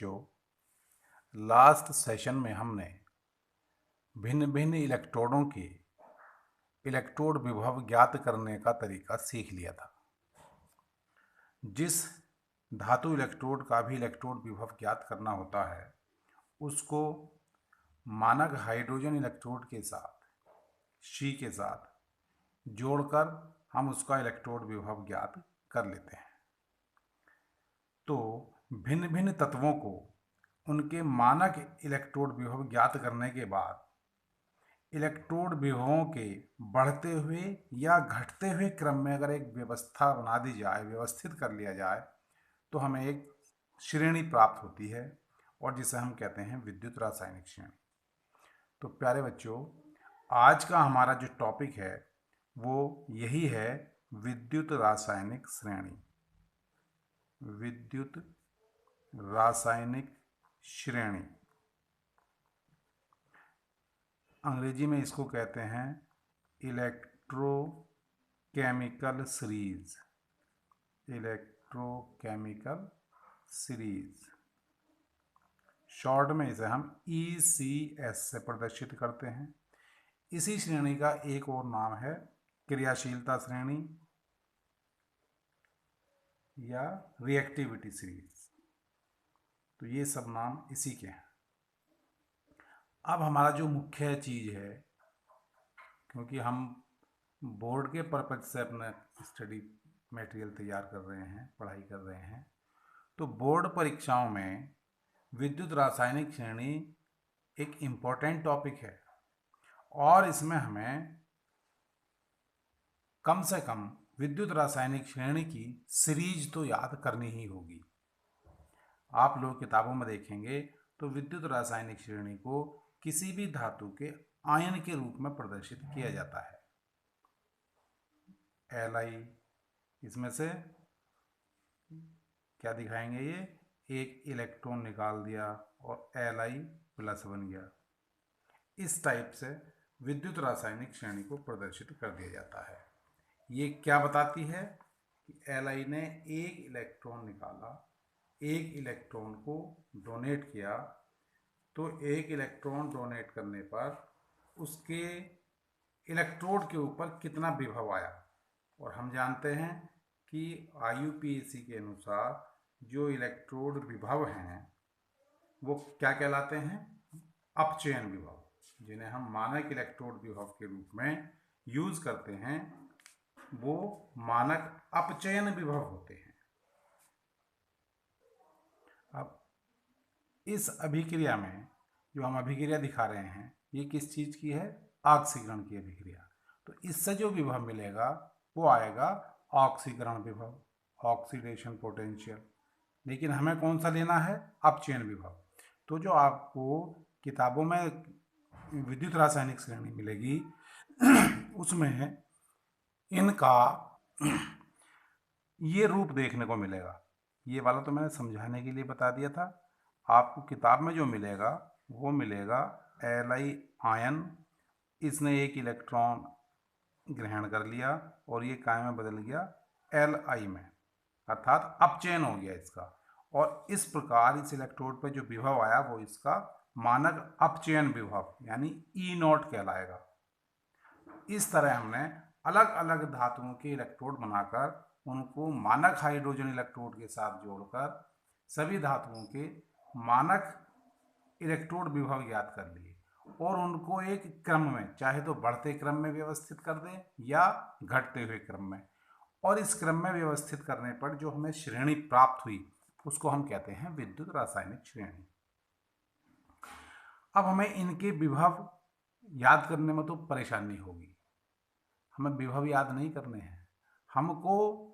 बच्चों, last session में हमने भिन्न भिन्न इलेक्ट्रोडों के इलेक्ट्रोड विभव ज्ञात करने का तरीका सीख लिया था। जिस धातु इलेक्ट्रोड का भी इलेक्ट्रोड विभव ज्ञात करना होता है उसको मानक हाइड्रोजन इलेक्ट्रोड के साथ शी के साथ जोड़कर हम उसका इलेक्ट्रोड विभव ज्ञात कर लेते हैं। तो भिन्न भिन्न तत्वों को उनके मानक इलेक्ट्रोड विभव ज्ञात करने के बाद इलेक्ट्रोड विभवों के बढ़ते हुए या घटते हुए क्रम में अगर एक व्यवस्था बना दी जाए, व्यवस्थित कर लिया जाए, तो हमें एक श्रेणी प्राप्त होती है और जिसे हम कहते हैं विद्युत रासायनिक श्रेणी। तो प्यारे बच्चों, आज का हमारा जो टॉपिक है वो यही है, विद्युत रासायनिक श्रेणी। विद्युत रासायनिक श्रेणी, अंग्रेजी में इसको कहते हैं electrochemical series. Electrochemical series, short में इसे हम ECS से प्रदर्शित करते हैं। इसी श्रेणी का एक और नाम है क्रियाशीलता श्रेणी या रिएक्टिविटी सीरीज। तो ये सब नाम इसी के हैं। अब हमारा जो मुख्य चीज़ है, क्योंकि हम बोर्ड के पर्पज से अपना स्टडी मटेरियल तैयार कर रहे हैं, पढ़ाई कर रहे हैं, तो बोर्ड परीक्षाओं में विद्युत रासायनिक श्रेणी एक इम्पोर्टेंट टॉपिक है और इसमें हमें कम से कम विद्युत रासायनिक श्रेणी की सीरीज तो याद करनी ही होगी। आप लोग किताबों में देखेंगे तो विद्युत रासायनिक श्रेणी को किसी भी धातु के आयन के रूप में प्रदर्शित किया जाता है। Li, इसमें से क्या दिखाएंगे, ये एक इलेक्ट्रॉन निकाल दिया और Li प्लस बन गया। इस टाइप से विद्युत रासायनिक श्रेणी को प्रदर्शित कर दिया जाता है। ये क्या बताती है कि Li ने एक इलेक्ट्रॉन निकाला, एक इलेक्ट्रॉन को डोनेट किया, तो एक इलेक्ट्रॉन डोनेट करने पर उसके इलेक्ट्रोड के ऊपर कितना विभव आया। और हम जानते हैं कि IUPAC के अनुसार जो इलेक्ट्रोड विभव हैं वो क्या कहलाते हैं, अपचयन विभव, जिन्हें हम मानक इलेक्ट्रोड विभव के रूप में यूज करते हैं, वो मानक अपचयन विभव होते हैं। अब इस अभिक्रिया में जो हम अभिक्रिया दिखा रहे हैं, ये किस चीज़ की है, ऑक्सीकरण की अभिक्रिया। तो इससे जो विभव मिलेगा वो आएगा ऑक्सीकरण विभव, ऑक्सीडेशन पोटेंशियल। लेकिन हमें कौन सा लेना है, अपचयन विभव। तो जो आपको किताबों में विद्युत रासायनिक श्रेणी मिलेगी उसमें इनका ये रूप देखने को मिलेगा। ये वाला तो मैंने समझाने के लिए बता दिया था। आपको किताब में जो मिलेगा वो मिलेगा Li आयन, इसने एक इलेक्ट्रॉन ग्रहण कर लिया और ये काय में बदल गया Li में, अर्थात अपचयन हो गया इसका। और इस प्रकार इस इलेक्ट्रोड पर जो विभव आया वो इसका मानक अपचयन विभव यानी E0 कहलाएगा। इस तरह हमने अलग अलग धातुओं के इलेक्ट्रोड बनाकर उनको मानक हाइड्रोजन इलेक्ट्रोड के साथ जोड़कर सभी धातुओं के मानक इलेक्ट्रोड विभव ज्ञात कर लिए और उनको एक क्रम में, चाहे तो बढ़ते क्रम में व्यवस्थित कर दें या घटते हुए क्रम में, और इस क्रम में व्यवस्थित करने पर जो हमें श्रेणी प्राप्त हुई उसको हम कहते हैं विद्युत रासायनिक श्रेणी। अब हमें इनके विभव याद करने में तो परेशानी होगी। हमें विभव याद नहीं करने हैं, हमको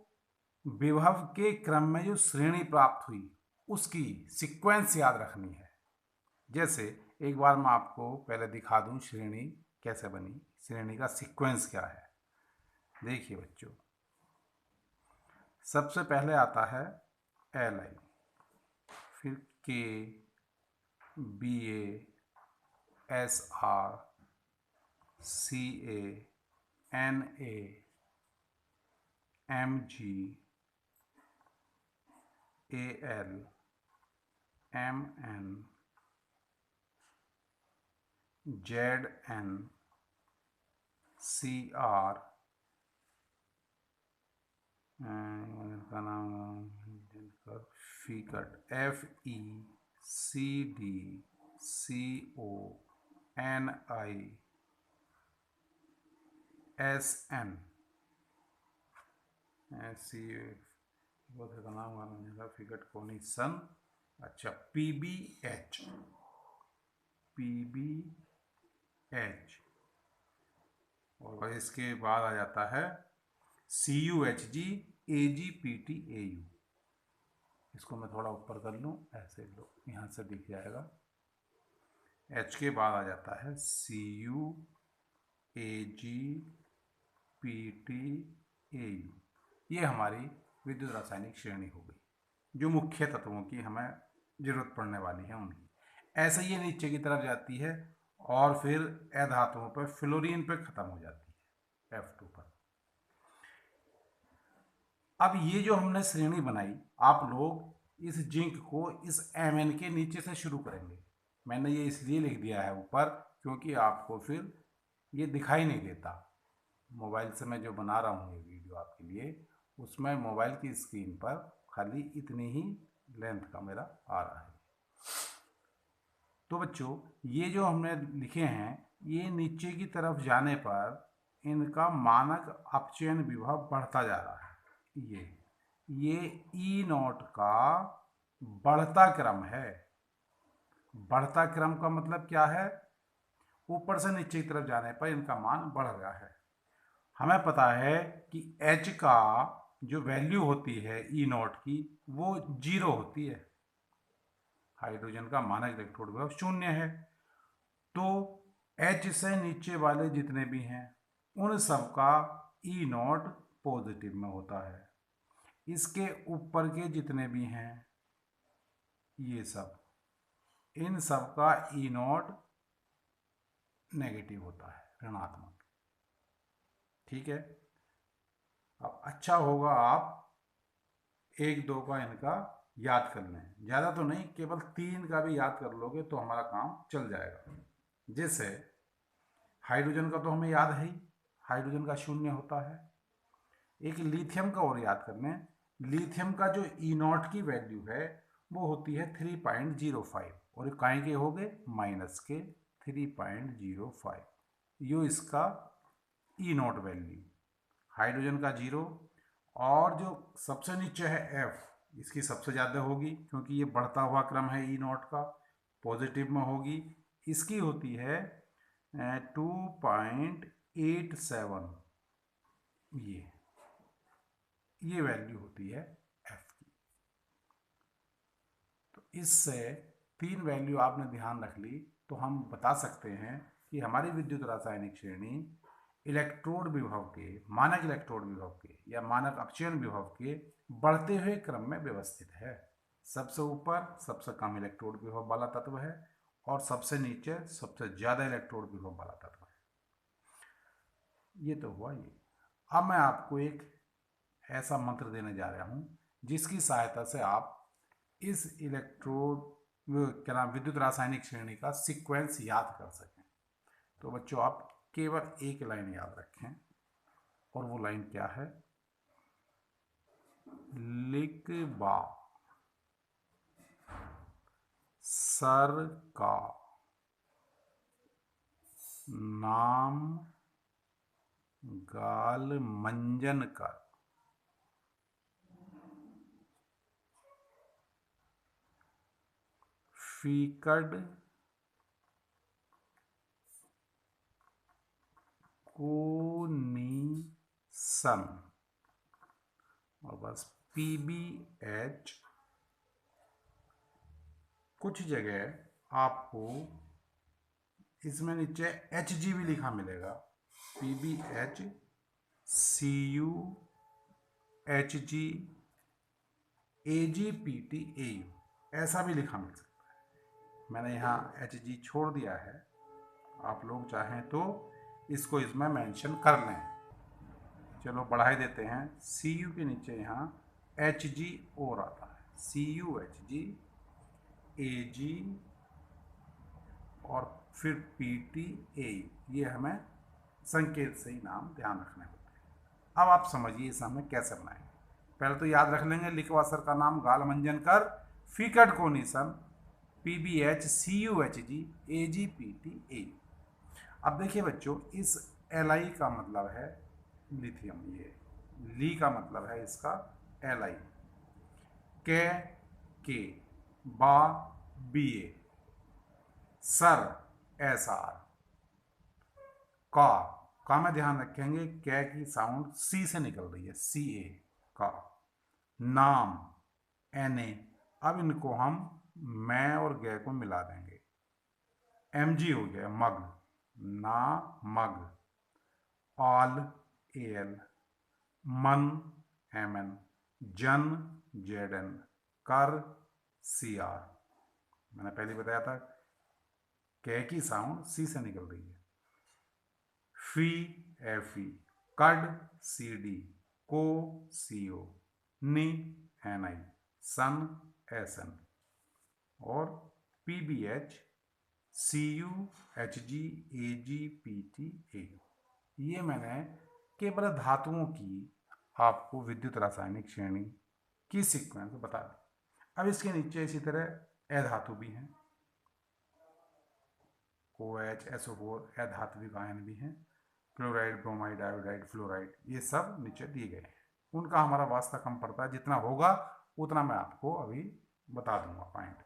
विभव के क्रम में जो श्रेणी प्राप्त हुई उसकी सीक्वेंस याद रखनी है। जैसे एक बार मैं आपको पहले दिखा दूं श्रेणी कैसे बनी, श्रेणी का सीक्वेंस क्या है। देखिए बच्चों, सबसे पहले आता है Li, फिर K, Ba, Sr, Ca, Na, Mg, Al, MN ZN CR इनका नाम FECD CONISN का नाम FECD CONISN। अच्छा, PBH और इसके बाद आ जाता है CUHG AGPT AU। इसको मैं थोड़ा ऊपर कर लूँ, ऐसे लो, यहाँ से दिख जाएगा। H के बाद आ जाता है CUAGPT AU। ये हमारी विद्युत रासायनिक श्रेणी हो गई, जो मुख्य तत्वों की हमें जरूरत पड़ने वाली है उनकी। ऐसे ये नीचे की तरफ जाती है और फिर अधातुओं पर फ्लोरीन पे खत्म हो जाती है F2 पर। अब ये जो हमने श्रेणी बनाई, आप लोग इस जिंक को इस Mn के नीचे से शुरू करेंगे। मैंने ये इसलिए लिख दिया है ऊपर क्योंकि आपको फिर ये दिखाई नहीं देता। मोबाइल से मैं जो बना रहा हूँ ये वीडियो आपके लिए, उसमें मोबाइल की स्क्रीन पर खाली इतनी ही लेंथ का मेरा आ रहा है। तो बच्चों, ये जो हमने लिखे हैं, ये नीचे की तरफ जाने पर इनका मानक अपचयन विभव बढ़ता जा रहा है। ये E0 का बढ़ता क्रम है। बढ़ता क्रम का मतलब क्या है? ऊपर से नीचे की तरफ जाने पर इनका मान बढ़ रहा है। हमें पता है कि H का जो वैल्यू होती है E0 की, वो 0 होती है। हाइड्रोजन का मानक इलेक्ट्रोड विभव 0 है। तो H से नीचे वाले जितने भी हैं उन सब का E0 पॉजिटिव में होता है। इसके ऊपर के जितने भी हैं ये सब, इन सब का E0 नेगेटिव होता है, ऋणात्मक। ठीक है। अब अच्छा होगा आप 1-2 का इनका याद कर लें, ज़्यादा तो नहीं, केवल 3 का भी याद कर लोगे तो हमारा काम चल जाएगा। जैसे हाइड्रोजन का तो हमें याद है ही, हाइड्रोजन का 0 होता है। एक लिथियम का और याद कर लें। लिथियम का जो E0 की वैल्यू है वो होती है 3.05 और काय के हो गए माइनस के 3.05। यो इसका E0 वैल्यू। हाइड्रोजन का 0 और जो सबसे नीचे है F, इसकी सबसे ज़्यादा होगी क्योंकि ये बढ़ता हुआ क्रम है E0 का, पॉजिटिव में होगी। इसकी होती है 2.87। ये वैल्यू होती है F की। तो इससे 3 वैल्यू आपने ध्यान रख ली तो हम बता सकते हैं कि हमारी विद्युत रासायनिक श्रेणी इलेक्ट्रोड विभव के, मानक इलेक्ट्रोड विभव के या मानक अपचयन विभव के बढ़ते हुए क्रम में व्यवस्थित है। सबसे ऊपर सबसे कम इलेक्ट्रोड विभव वाला तत्व है और सबसे नीचे सबसे ज़्यादा इलेक्ट्रोड विभव वाला तत्व है। ये तो हुआ ये। अब मैं आपको एक ऐसा मंत्र देने जा रहा हूँ जिसकी सहायता से आप इस इलेक्ट्रोड क्या नाम विद्युत रासायनिक श्रेणी का सीक्वेंस याद कर सकें। तो बच्चों, आप केवल एक लाइन याद रखें और वो लाइन क्या है? लिखबा सर का नाम गाल मंजन कर, फीकड कोनिसन और बस PBH। कुछ जगह आपको इसमें नीचे HG भी लिखा मिलेगा, PBH CUHG AGPT AU, ऐसा भी लिखा मिल सकता है। मैंने यहाँ HG छोड़ दिया है, आप लोग चाहें तो इसको इसमें मेंशन कर लें। चलो बढ़ाई देते हैं। CU के नीचे यहाँ HG और आता है, CUHG Ag और फिर Pt A, ये हमें संकेत से ही नाम ध्यान रखने होते हैं। अब आप समझिए इसे हमें कैसे बनाएंगे। पहले तो याद रख लेंगे लिखवा सर का नाम गालमंजन कर, फीकट कोनिसन PbHCuHg AgPtA। अब देखिए बच्चों, इस Li का मतलब है लिथियम, ये ली का मतलब है इसका Li, के बा Ba, सर Sr, का में ध्यान रखेंगे कै की साउंड सी से निकल रही है, Ca का, नाम Na। अब इनको हम मैं और गे को मिला देंगे, Mg हो गया मग, ना मग, ऑल Al, मन Mn, जन Zn, कर Cr। मैंने पहले बताया था कै की साउंड सी से निकल रही है। फी Fe, कड Cd, को Co, नि Ni, सन Sn और PbH CuHg AgPtA। ये मैंने केवल धातुओं की आपको विद्युत रासायनिक श्रेणी की सीक्वेंस बता दी। अब इसके नीचे इसी तरह अधातु भी हैं, OH SO4 अधात्विक आयन भी हैं, क्लोराइड ब्रोमाइड आयोडाइड फ्लोराइड, ये सब नीचे दिए गए हैं। उनका हमारा वास्ता कम पड़ता है, जितना होगा उतना मैं आपको अभी बता दूंगा पॉइंट।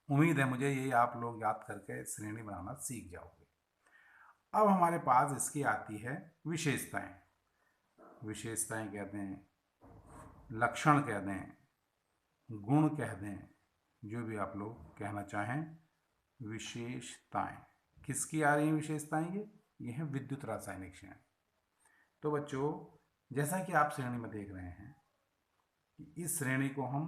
उम्मीद है मुझे ये आप लोग याद करके श्रेणी बनाना सीख जाओगे। अब हमारे पास इसकी आती है विशेषताएं। विशेषताएं कह दें, लक्षण कह दें, गुण कह दें, जो भी आप लोग कहना चाहें। विशेषताएं किसकी आ रही हैं विशेषताएं? ये हैं विद्युत रासायनिक श्रेणी। तो बच्चों, जैसा कि आप श्रेणी में देख रहे हैं कि इस श्रेणी को हम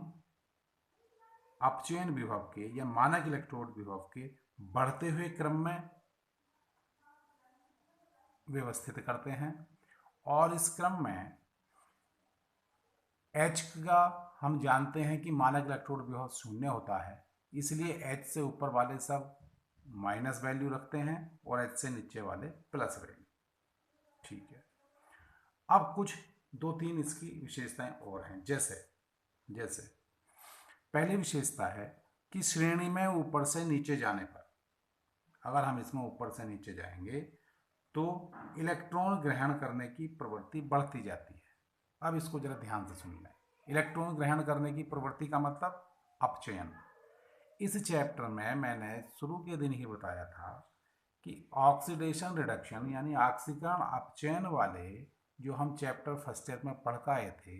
अपचयन विभव के या मानक इलेक्ट्रोड विभव के बढ़ते हुए क्रम में व्यवस्थित करते हैं, और इस क्रम में H का हम जानते हैं कि मानक इलेक्ट्रोड विभव 0 होता है, इसलिए H से ऊपर वाले सब माइनस वैल्यू रखते हैं और H से नीचे वाले प्लस वैल्यू। ठीक है। अब कुछ 2-3 इसकी विशेषताएं और हैं। जैसे पहली विशेषता है कि श्रेणी में ऊपर से नीचे जाने पर, अगर हम इसमें ऊपर से नीचे जाएंगे तो इलेक्ट्रॉन ग्रहण करने की प्रवृत्ति बढ़ती जाती है। अब इसको जरा ध्यान से सुन लें। इलेक्ट्रॉन ग्रहण करने की प्रवृत्ति का मतलब अपचयन। इस चैप्टर में मैंने शुरू के दिन ही बताया था कि ऑक्सीडेशन रिडक्शन यानी ऑक्सीकरण अपचयन वाले जो हम चैप्टर फर्स्ट ईयर में पढ़ के आए थे,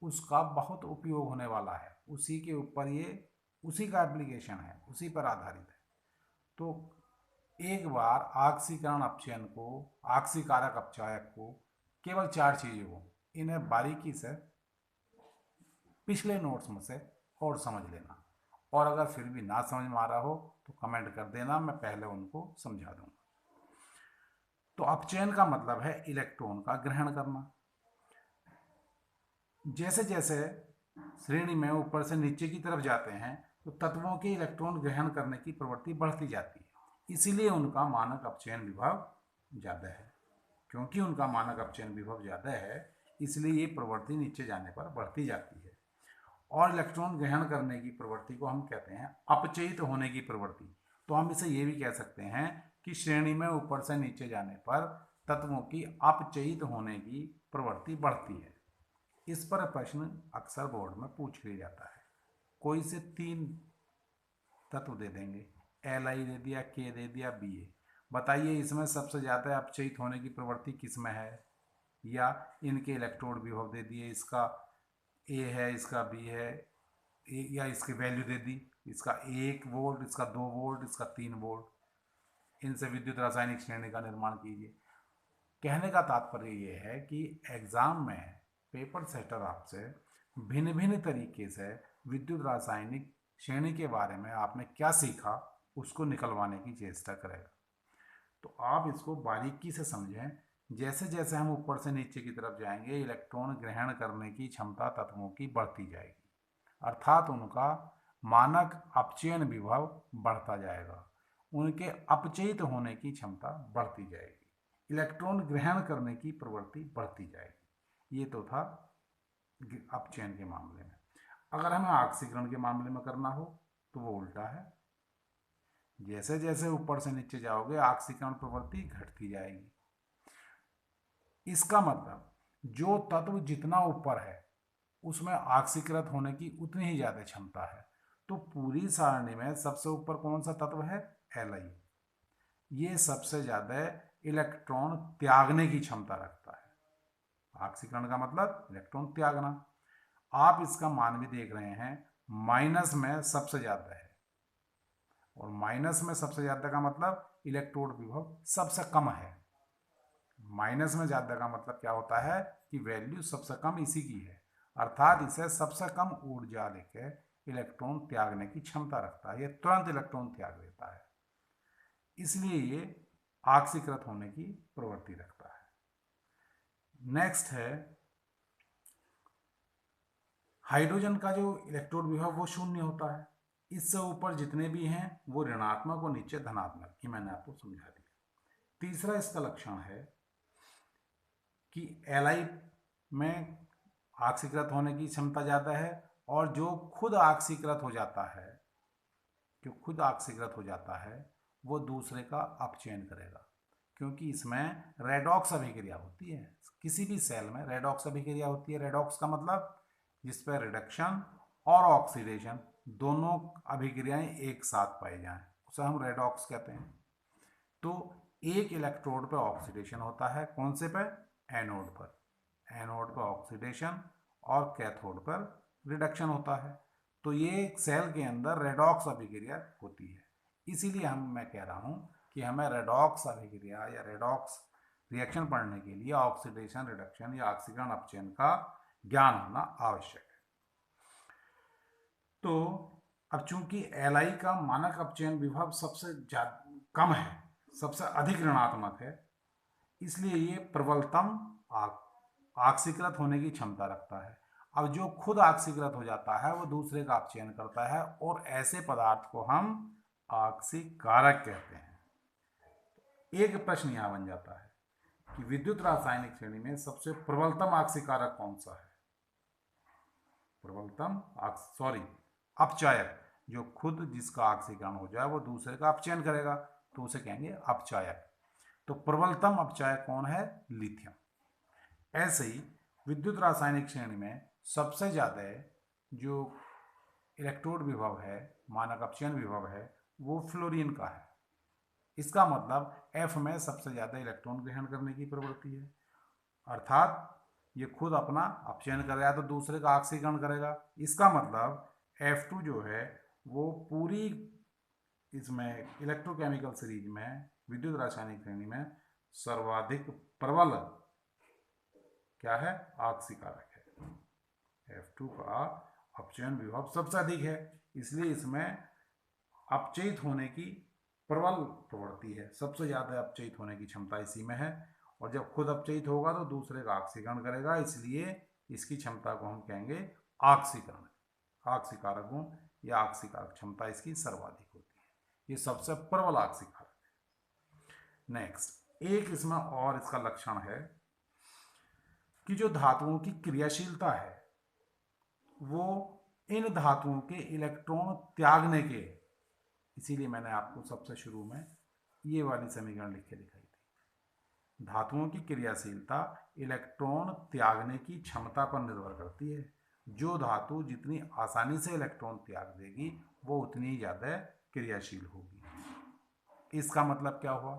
उसका बहुत उपयोग होने वाला है। उसी के ऊपर ये उसी का एप्लीकेशन है, उसी पर आधारित है। तो एक बार ऑक्सीकरण अपचयन को, ऑक्सीकारक अपचायक को, केवल 4 चीज़ों को, इन्हें बारीकी से पिछले नोट्स में से और समझ लेना, और अगर फिर भी ना समझ में आ रहा हो तो कमेंट कर देना, मैं पहले उनको समझा दूंगा। तो अपचयन का मतलब है इलेक्ट्रॉन का ग्रहण करना। जैसे जैसे श्रेणी में ऊपर से नीचे की तरफ जाते हैं तो तत्वों के इलेक्ट्रॉन ग्रहण करने की प्रवृत्ति बढ़ती जाती है, इसीलिए उनका मानक अपचयन विभव ज़्यादा है। क्योंकि उनका मानक अपचयन विभव ज़्यादा है, इसलिए ये प्रवृत्ति नीचे जाने पर बढ़ती जाती है। और इलेक्ट्रॉन ग्रहण करने की प्रवृत्ति को हम कहते हैं अपचयित होने की प्रवृत्ति। तो हम इसे ये भी कह सकते हैं कि श्रेणी में ऊपर से नीचे जाने पर तत्वों की अपचयित होने की प्रवृत्ति बढ़ती है। इस पर प्रश्न अक्सर बोर्ड में पूछ लिया जाता है। कोई से 3 तत्व दे देंगे, Li दे दिया, K दे दिया, Ba। बताइए इसमें सबसे ज़्यादा अपचयित होने की प्रवृत्ति किस में है? या इनके इलेक्ट्रोड विभव दे दिए, इसका A है, इसका B है, या इसकी वैल्यू दे दी, इसका 1 वोल्ट, इसका 2 वोल्ट, इसका 3 वोल्ट। इनसे विद्युत रासायनिक श्रेणी का निर्माण कीजिए। कहने का तात्पर्य ये है कि एग्जाम में पेपर सेटर आपसे भिन्न भिन्न तरीके से विद्युत रासायनिक श्रेणी के बारे में आपने क्या सीखा उसको निकलवाने की चेष्टा करेगा। तो आप इसको बारीकी से समझें। जैसे जैसे हम ऊपर से नीचे की तरफ जाएंगे, इलेक्ट्रॉन ग्रहण करने की क्षमता तत्वों की बढ़ती जाएगी, अर्थात उनका मानक अपचयन विभव बढ़ता जाएगा, उनके अपचयित होने की क्षमता बढ़ती जाएगी, इलेक्ट्रॉन ग्रहण करने की प्रवृत्ति बढ़ती जाएगी। ये तो था अपचयन के मामले में। अगर हमें ऑक्सीकरण के मामले में करना हो तो वो उल्टा है। जैसे जैसे ऊपर से नीचे जाओगे ऑक्सीकरण प्रवृत्ति घटती जाएगी। इसका मतलब जो तत्व जितना ऊपर है उसमें ऑक्सीकृत होने की उतनी ही ज्यादा क्षमता है। तो पूरी सारणी में सबसे ऊपर कौन सा तत्व है? Li। ये सबसे ज्यादा इलेक्ट्रॉन त्यागने की क्षमता रखता है। ऑक्सीकरण का मतलब इलेक्ट्रॉन त्यागना। आप इसका मान भी देख रहे हैं, माइनस में सबसे ज्यादा है, और माइनस में सबसे ज्यादा का मतलब इलेक्ट्रोड विभव सबसे कम है। माइनस में ज्यादा का मतलब क्या होता है कि वैल्यू सबसे कम इसी की है, अर्थात इसे सबसे कम ऊर्जा लेके इलेक्ट्रॉन त्यागने की क्षमता रखता है। ये तुरंत इलेक्ट्रॉन त्याग देता है, इसलिए ये ऑक्सीकृत होने की प्रवृत्ति रखता है। नेक्स्ट है हाइड्रोजन का जो इलेक्ट्रोड विभव वो शून्य होता है। इससे ऊपर जितने भी हैं वो ऋणात्मक और नीचे धनात्मक, ये मैंने आपको समझा दिया। तीसरा इसका लक्षण है कि Li में ऑक्सीकृत होने की क्षमता ज़्यादा है, और जो खुद ऑक्सीकृत हो जाता है, जो खुद ऑक्सीकृत हो जाता है वो दूसरे का अपचयन करेगा, क्योंकि इसमें रेडॉक्स अभिक्रिया होती है। किसी भी सेल में रेडॉक्स अभिक्रिया होती है। रेडॉक्स का मतलब जिस पर रिडक्शन और ऑक्सीडेशन दोनों अभिक्रियाएं एक साथ पाई जाएं, उसे हम रेडॉक्स कहते हैं। तो एक इलेक्ट्रोड पर ऑक्सीडेशन होता है, कौन से पे? एनोड पर। एनोड पर ऑक्सीडेशन और कैथोड पर रिडक्शन होता है। तो ये सेल के अंदर रेडॉक्स अभिक्रिया होती है। इसीलिए मैं कह रहा हूँ कि हमें रेडॉक्स अभिक्रिया या रेडॉक्स रिएक्शन पढ़ने के लिए ऑक्सीडेशन, रिडक्शन या ऑक्सीकरण अपचयन का ज्ञान होना आवश्यक है। तो अब चूंकि Li का मानक अपचयन विभव सबसे कम है, सबसे अधिक ऋणात्मक है, इसलिए ये प्रबलतम ऑक्सीकृत होने की क्षमता रखता है। अब जो खुद ऑक्सीकृत हो जाता है वो दूसरे का अपचयन करता है, और ऐसे पदार्थ को हम ऑक्सीकारक कहते हैं। एक प्रश्न यहां बन जाता है कि विद्युत रासायनिक श्रेणी में सबसे प्रबलतम ऑक्सीकारक कौन सा है? प्रबलतम अपचायक, जो खुद जिसका ऑक्सीकरण हो जाए वो दूसरे का अपचयन करेगा, तो उसे कहेंगे अपचायक। तो प्रबलतम अपचायक कौन है? लिथियम। ऐसे ही विद्युत रासायनिक श्रेणी में सबसे ज्यादा जो इलेक्ट्रोड विभव है, मानक अपचयन विभव है, वो फ्लोरीन का है। इसका मतलब F में सबसे ज्यादा इलेक्ट्रॉन ग्रहण करने की प्रवृत्ति है, अर्थात ये खुद अपना अपचयन करेगा तो दूसरे का ऑक्सीकरण करेगा। इसका मतलब F2 जो है वो पूरी इसमें इलेक्ट्रोकेमिकल सीरीज में विद्युत रासायनिक श्रेणी में सर्वाधिक प्रबल क्या है? ऑक्सीकारक है। F2 का अपचयन विभव सबसे अधिक है, इसलिए इसमें अपचयित होने की प्रबल प्रवृत्ति है। सबसे ज्यादा अपचयित होने की क्षमता इसी में है, और जब खुद अपचयित होगा तो दूसरे का ऑक्सीकरण करेगा, इसलिए इसकी क्षमता को हम कहेंगे ऑक्सीकरण। ऑक्सीकारक गुण या ऑक्सीकारक क्षमता इसकी सर्वाधिक होती है। ये सबसे प्रबल ऑक्सीकारक है। नेक्स्ट एक इसमें और इसका लक्षण है कि जो धातुओं की क्रियाशीलता है वो इन धातुओं के इलेक्ट्रॉन त्यागने के, इसीलिए मैंने आपको सबसे शुरू में ये वाली समीकरण लिख के दिखाई थी। धातुओं की क्रियाशीलता इलेक्ट्रॉन त्यागने की क्षमता पर निर्भर करती है। जो धातु जितनी आसानी से इलेक्ट्रॉन त्याग देगी वो उतनी ही ज्यादा क्रियाशील होगी। इसका मतलब क्या हुआ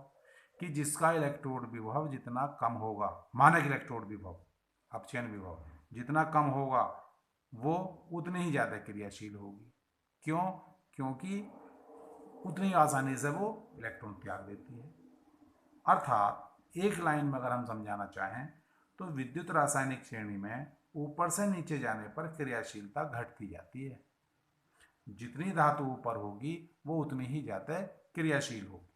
कि जिसका इलेक्ट्रोड विभव जितना कम होगा, मानक इलेक्ट्रोड विभव, अपचयन विभव जितना कम होगा वो उतनी ही ज्यादा क्रियाशील होगी। क्यों? क्योंकि उतनी आसानी से वो इलेक्ट्रॉन त्याग देती है। अर्थात एक लाइन में अगर हम समझाना चाहें तो विद्युत रासायनिक श्रेणी में ऊपर से नीचे जाने पर क्रियाशीलता घटती जाती है। जितनी धातु ऊपर होगी वो उतनी ही ज्यादा क्रियाशील होगी।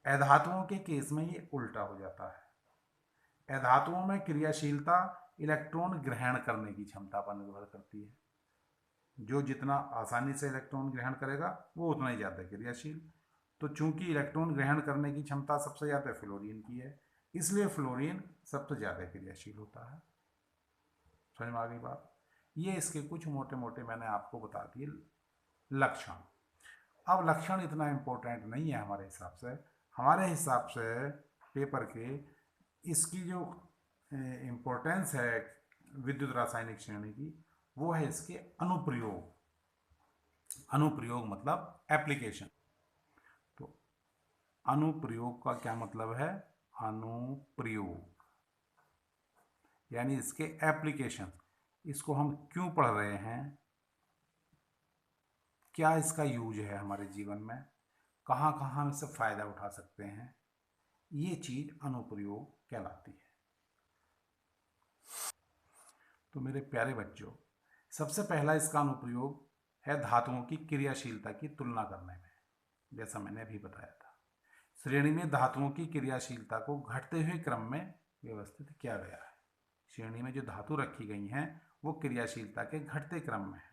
अधातुओं के केस में ये उल्टा हो जाता है। अधातुओं में क्रियाशीलता इलेक्ट्रॉन ग्रहण करने की क्षमता पर निर्भर करती है। जो जितना आसानी से इलेक्ट्रॉन ग्रहण करेगा वो उतना ही ज़्यादा क्रियाशील। तो चूंकि इलेक्ट्रॉन ग्रहण करने की क्षमता सबसे ज़्यादा फ्लोरीन की है, इसलिए फ्लोरीन सबसे ज़्यादा क्रियाशील होता है। समझ में आ गई बात? ये इसके कुछ मोटे मोटे मैंने आपको बता दिए लक्षण। अब लक्षण इतना इम्पोर्टेंट नहीं है हमारे हिसाब से। हमारे हिसाब से पेपर के इसकी जो इम्पोर्टेंस है विद्युत रासायनिक श्रेणी की, वो है इसके अनुप्रयोग। अनुप्रयोग मतलब एप्लीकेशन। तो अनुप्रयोग का क्या मतलब है? अनुप्रयोग यानी इसके एप्लीकेशन। इसको हम क्यों पढ़ रहे हैं, क्या इसका यूज है हमारे जीवन में, कहाँ कहाँ हम इससे फ़ायदा उठा सकते हैं, ये चीज़ अनुप्रयोग कहलाती है। तो मेरे प्यारे बच्चों, सबसे पहला इसका अनुप्रयोग है धातुओं की क्रियाशीलता की तुलना करने में। जैसा मैंने अभी बताया था, श्रेणी में धातुओं की क्रियाशीलता को घटते हुए क्रम में व्यवस्थित किया गया है। श्रेणी में जो धातु रखी गई हैं वो क्रियाशीलता के घटते क्रम में है,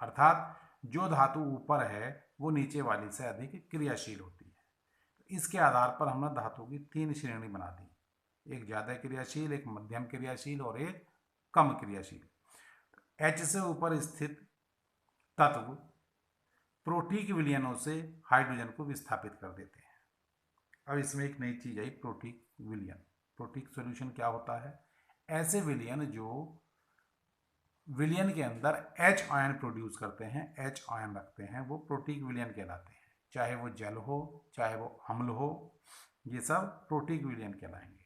अर्थात जो धातु ऊपर है वो नीचे वाली से अधिक क्रियाशील होती है। तो इसके आधार पर हमने धातु की 3 श्रेणी बना दी, एक ज़्यादा क्रियाशील, एक मध्यम क्रियाशील और एक कम क्रियाशील। H से ऊपर स्थित तत्व प्रोटीक विलयनों से हाइड्रोजन को विस्थापित कर देते हैं। अब इसमें एक नई चीज आई, प्रोटीक विलयन। प्रोटीक सॉल्यूशन क्या होता है? ऐसे विलयन जो विलयन के अंदर H आयन प्रोड्यूस करते हैं, H आयन रखते हैं, वो प्रोटीक विलयन कहलाते हैं। चाहे वो जल हो, चाहे वो अम्ल हो, ये सब प्रोटीक विलयन कहलाएंगे।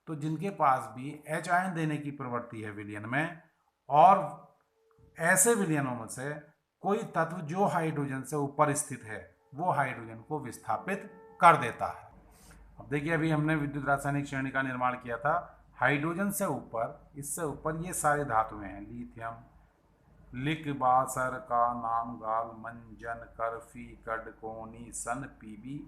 तो जिनके पास भी H आयन देने की प्रवृत्ति है विलयन में, और ऐसे विलयनों में से कोई तत्व जो हाइड्रोजन से ऊपर स्थित है वो हाइड्रोजन को विस्थापित कर देता है। अब देखिए, अभी हमने विद्युत रासायनिक श्रेणी का निर्माण किया था, हाइड्रोजन से ऊपर, इससे ऊपर ये सारे धातुएं हैं, लिथियम, लिक, बासर का, नाम, गाल, मंजन, करफी, कड़कोनी, सन, पीबी,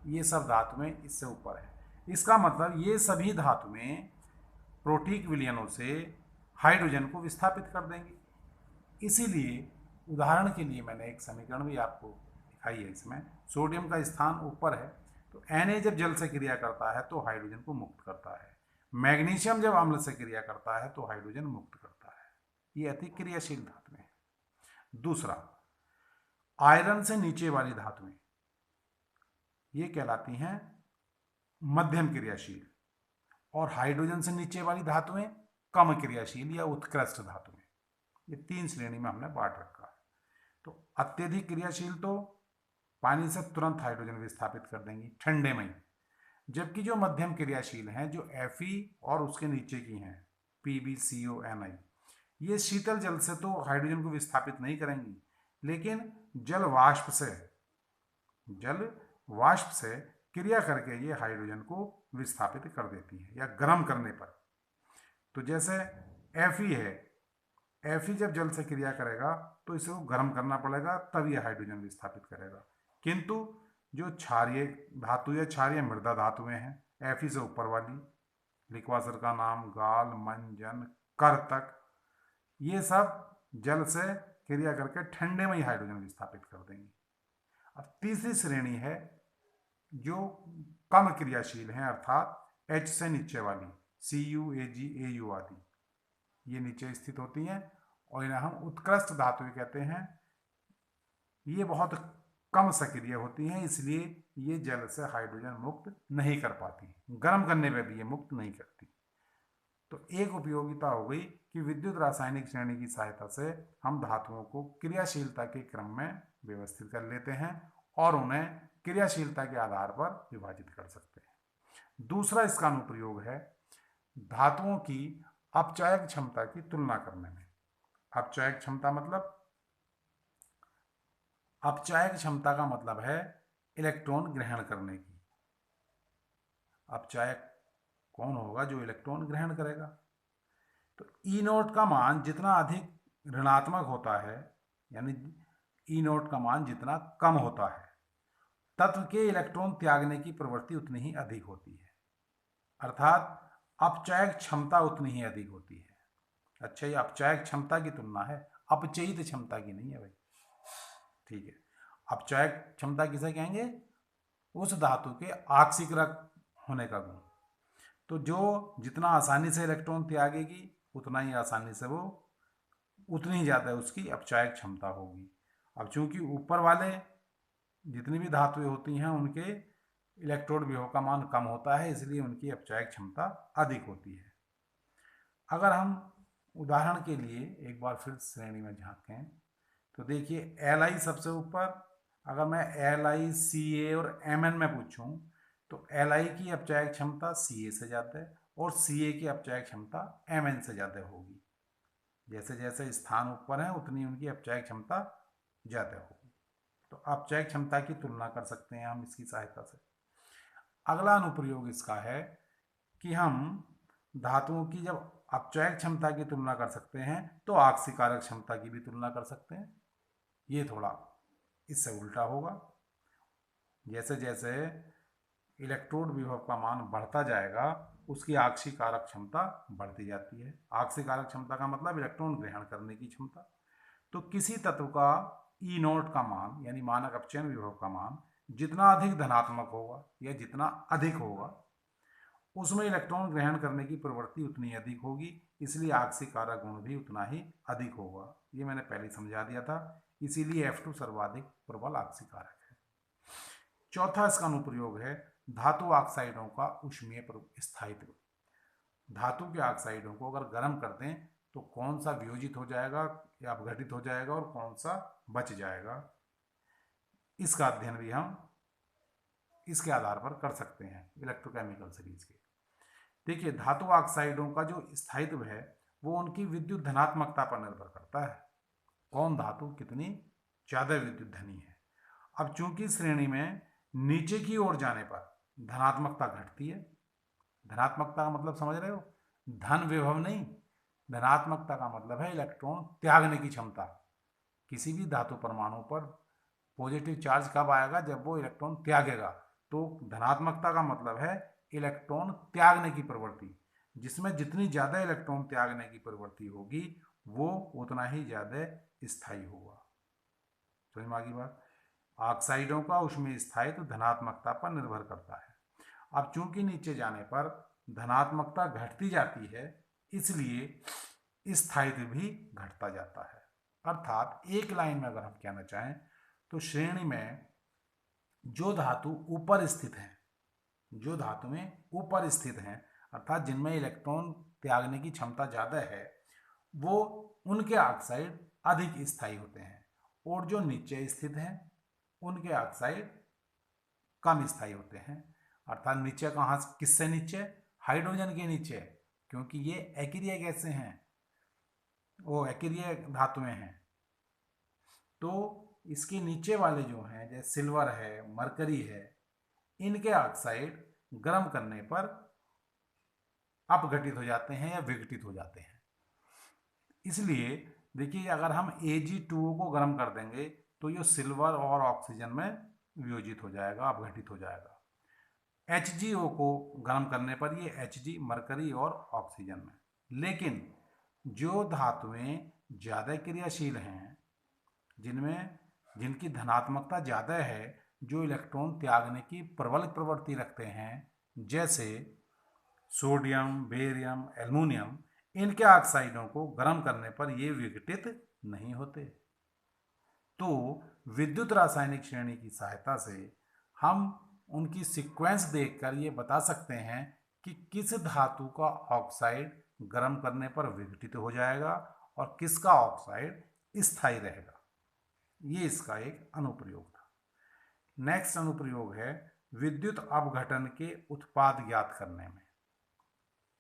ये सब धातुएं इससे ऊपर है। इसका मतलब ये सभी धातुएं प्रोटीक विलयनों से हाइड्रोजन को विस्थापित कर देंगी। इसीलिए उदाहरण के लिए मैंने एक समीकरण भी आपको दिखाई है। इसमें सोडियम का स्थान ऊपर है, तो Na जब जल से क्रिया करता है तो हाइड्रोजन को मुक्त करता है। मैग्नीशियम जब अम्ल से क्रिया करता है तो हाइड्रोजन मुक्त करता है। ये अति क्रियाशील धातुएं हैं। दूसरा, आयरन से नीचे वाली धातुएं, ये कहलाती हैं मध्यम क्रियाशील, और हाइड्रोजन से नीचे वाली धातुएं कम क्रियाशील या उत्कृष्ट धातुएं। ये 3 श्रेणी में हमने बांट रखा है। तो अत्यधिक क्रियाशील तो पानी से तुरंत हाइड्रोजन विस्थापित कर देंगी ठंडे में, जबकि जो मध्यम क्रियाशील हैं, जो Fe और उसके नीचे की हैं PbCONi, ये शीतल जल से तो हाइड्रोजन को विस्थापित नहीं करेंगी, लेकिन जल वाष्प से क्रिया करके ये हाइड्रोजन को विस्थापित कर देती है, या गर्म करने पर। तो जैसे Fe है, Fe जब जल से क्रिया करेगा तो इसे को गर्म करना पड़ेगा, तब यह हाइड्रोजन विस्थापित करेगा। किंतु जो क्षारीय धातु या क्षारीय मृदा धातुएं हैं Fe से ऊपर वाली, लिक्वासर का नाम, गाल, मंजन, कर तक, ये सब जल से क्रिया करके ठंडे में ही हाइड्रोजन विस्थापित कर देंगी। अब तीसरी श्रेणी है जो कम क्रियाशील हैं, अर्थात H से नीचे वाली, Cu, Ag, Au आदि, ये नीचे स्थित होती हैं और इन्हें हम उत्कृष्ट धातुएं कहते हैं। ये बहुत कम सक्रिय होती हैं, इसलिए ये जल से हाइड्रोजन मुक्त नहीं कर पाती, गर्म करने पर भी ये मुक्त नहीं करती। तो एक उपयोगिता हो गई कि विद्युत रासायनिक श्रेणी की सहायता से हम धातुओं को क्रियाशीलता के क्रम में व्यवस्थित कर लेते हैं और उन्हें क्रियाशीलता के आधार पर विभाजित कर सकते हैं। दूसरा इसका अनुप्रयोग है धातुओं की अपचायक क्षमता की तुलना करने में। अपचायक क्षमता का मतलब है इलेक्ट्रॉन ग्रहण करने की। अपचायक कौन होगा? जो इलेक्ट्रॉन ग्रहण करेगा। तो E0 का मान जितना अधिक ऋणात्मक होता है, यानी E0 का मान जितना कम होता है, तत्व के इलेक्ट्रॉन त्यागने की प्रवृत्ति उतनी ही अधिक होती है, अर्थात अपचायक क्षमता उतनी ही अधिक होती है। अच्छा, ये अपचायक क्षमता की तुलना है, अपचयित क्षमता की नहीं है भाई। ठीक है, अपचय क्षमता किसे कहेंगे? उस धातु के आक्सीकृत होने का गुण। तो जो जितना आसानी से इलेक्ट्रॉन त्यागेगी उतना ही आसानी से वो उतनी ही ज़्यादा उसकी अपचायक क्षमता होगी। अब चूंकि ऊपर वाले जितनी भी धातुएं होती हैं उनके इलेक्ट्रोड विभव का मान कम होता है, इसलिए उनकी अपचायक क्षमता अधिक होती है। अगर हम उदाहरण के लिए एक बार फिर श्रेणी में झांकें तो देखिए Li सबसे ऊपर, अगर मैं Li, Ca और Mn में पूछूं तो Li की अपचायक क्षमता Ca से ज़्यादा है और Ca की अपचायक क्षमता Mn से ज़्यादा होगी। जैसे जैसे स्थान ऊपर है उतनी उनकी अपचायक क्षमता ज़्यादा होगी। तो अपचायक क्षमता की तुलना कर सकते हैं हम इसकी सहायता से। अगला अनुप्रयोग इसका है कि हम धातुओं की जब अपचायक क्षमता की तुलना कर सकते हैं तो आक्सीकारक क्षमता की भी तुलना कर सकते हैं। ये थोड़ा इससे उल्टा होगा। जैसे जैसे इलेक्ट्रोड विभव का मान बढ़ता जाएगा उसकी आक्सीकारक क्षमता बढ़ती जाती है। आक्सीकारक क्षमता का मतलब इलेक्ट्रॉन ग्रहण करने की क्षमता। तो किसी तत्व का E0 का मान यानी मानक अपचयन विभव का मान जितना अधिक धनात्मक होगा या जितना अधिक होगा उसमें इलेक्ट्रॉन ग्रहण करने की प्रवृत्ति उतनी अधिक होगी, इसलिए आक्सीकारक गुण भी उतना ही अधिक होगा। ये मैंने पहले समझा दिया था, इसीलिए F2 सर्वाधिक प्रबल आक्सीकारक है। चौथा इसका अनुप्रयोग है धातु ऑक्साइडों का ऊष्मीय स्थायित्व। धातु के ऑक्साइडों को अगर गर्म कर दें तो कौन सा वियोजित हो जाएगा या अपघटित हो जाएगा और कौन सा बच जाएगा, इसका अध्ययन भी हम इसके आधार पर कर सकते हैं इलेक्ट्रोकेमिकल सीरीज के। देखिए धातु ऑक्साइडों का जो स्थायित्व है वो उनकी विद्युत धनात्मकता पर निर्भर करता है। कौन धातु कितनी ज़्यादा विद्युत धनी है। अब चूंकि श्रेणी में नीचे की ओर जाने पर धनात्मकता घटती है। धनात्मकता का मतलब समझ रहे हो? धन विभव नहीं, धनात्मकता का मतलब है इलेक्ट्रॉन त्यागने की क्षमता। किसी भी धातु परमाणु पर पॉजिटिव चार्ज कब आएगा? जब वो इलेक्ट्रॉन त्यागेगा। तो धनात्मकता का मतलब है इलेक्ट्रॉन त्यागने की प्रवृत्ति। जिसमें जितनी ज़्यादा इलेक्ट्रॉन त्यागने की प्रवृत्ति होगी वो उतना ही ज़्यादा स्थायी होगा। समझ में आ गई बात? ऑक्साइडों का ऊष्मीय स्थायित्व धनात्मकता पर निर्भर करता है। अब चूंकि नीचे जाने पर धनात्मकता घटती जाती है इसलिए स्थायित्व भी घटता जाता है। अर्थात एक लाइन में अगर हम कहना चाहें तो श्रेणी में जो धातु ऊपर स्थित हैं, जो धातुएं ऊपर स्थित हैं अर्थात जिनमें इलेक्ट्रॉन त्यागने की क्षमता ज़्यादा है वो उनके ऑक्साइड अधिक स्थायी होते हैं और जो नीचे स्थित हैं उनके ऑक्साइड कम स्थायी होते हैं। अर्थात नीचे कहाँ, किससे नीचे? हाइड्रोजन के नीचे, क्योंकि ये एक्रिय गैसें हैं, वो एक्रिय धातुएं हैं। तो इसके नीचे वाले जो हैं जैसे सिल्वर है, मरकरी है, इनके ऑक्साइड गर्म करने पर अपघटित हो जाते हैं या विघटित हो जाते हैं। इसलिए देखिए अगर हम Ag2O को गर्म कर देंगे तो ये सिल्वर और ऑक्सीजन में वियोजित हो जाएगा, अपघटित हो जाएगा। HgO को गर्म करने पर ये Hg मरकरी और ऑक्सीजन में। लेकिन जो धातुएं ज़्यादा क्रियाशील हैं, जिनकी धनात्मकता ज़्यादा है, जो इलेक्ट्रॉन त्यागने की प्रबल प्रवृत्ति रखते हैं, जैसे सोडियम, बेरियम, एल्युमिनियम, इनके ऑक्साइडों को गर्म करने पर ये विघटित नहीं होते। तो विद्युत रासायनिक श्रेणी की सहायता से हम उनकी सीक्वेंस देखकर ये बता सकते हैं कि किस धातु का ऑक्साइड गर्म करने पर विघटित हो जाएगा और किसका ऑक्साइड स्थायी रहेगा। ये इसका एक अनुप्रयोग था। नेक्स्ट अनुप्रयोग है विद्युत अपघटन के उत्पाद ज्ञात करने में।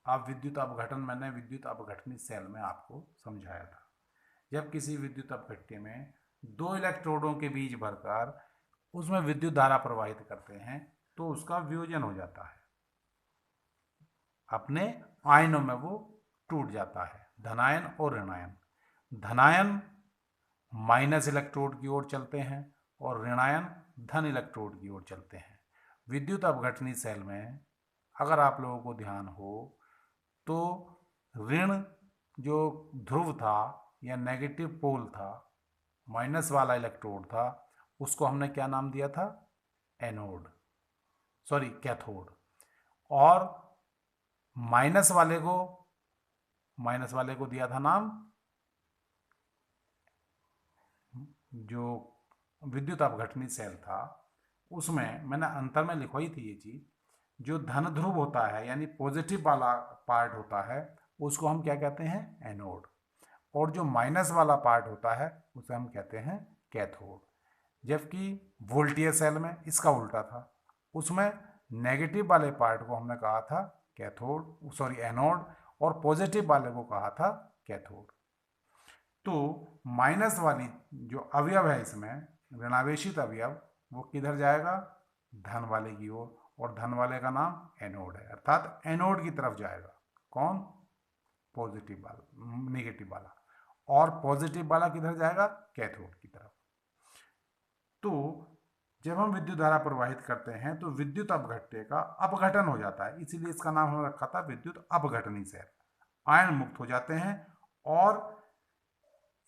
अब विद्युत अपघटन मैंने विद्युत अपघटनी सेल में आपको समझाया था। जब किसी विद्युत अपघट्य में दो इलेक्ट्रोडों के बीच भरकर उसमें विद्युत धारा प्रवाहित करते हैं तो उसका वियोजन हो जाता है, अपने आयनों में वो टूट जाता है, धनायन और ऋणायन। धनायन माइनस इलेक्ट्रोड की ओर चलते हैं और ऋणायन धन इलेक्ट्रोड की ओर चलते हैं। विद्युत अपघटनी सेल में अगर आप लोगों को ध्यान हो तो ऋण जो ध्रुव था या नेगेटिव पोल था, माइनस वाला इलेक्ट्रोड था, उसको हमने क्या नाम दिया था? Anode, sorry cathode. और माइनस वाले को दिया था नाम, जो विद्युत अपघटनी सेल था उसमें मैंने अंतर में लिखवाई थी ये चीज, जो धन ध्रुव होता है यानी पॉजिटिव वाला पार्ट होता है उसको हम क्या कहते हैं? एनोड। और जो माइनस वाला पार्ट होता है उसे हम कहते हैं कैथोड। जबकि वोल्टेज सेल में इसका उल्टा था, उसमें नेगेटिव वाले पार्ट को हमने कहा था कैथोड, सॉरी एनोड, और पॉजिटिव वाले को कहा था कैथोड। तो माइनस वाली जो अवयव है इसमें, ऋणावेशित अवयव, वो किधर जाएगा? धन वाले की ओर, और धन वाले का नाम एनोड है, अर्थात एनोड की तरफ जाएगा। कौन? पॉजिटिव वाला, नेगेटिव वाला। और पॉजिटिव वाला किधर जाएगा? कैथोड की तरफ। तो जब हम विद्युत धारा प्रवाहित करते हैं तो विद्युत अपघट्य का अपघटन हो जाता है, इसीलिए इसका नाम हमने रखा था विद्युत अपघटनी सेल। आयन मुक्त हो जाते हैं। और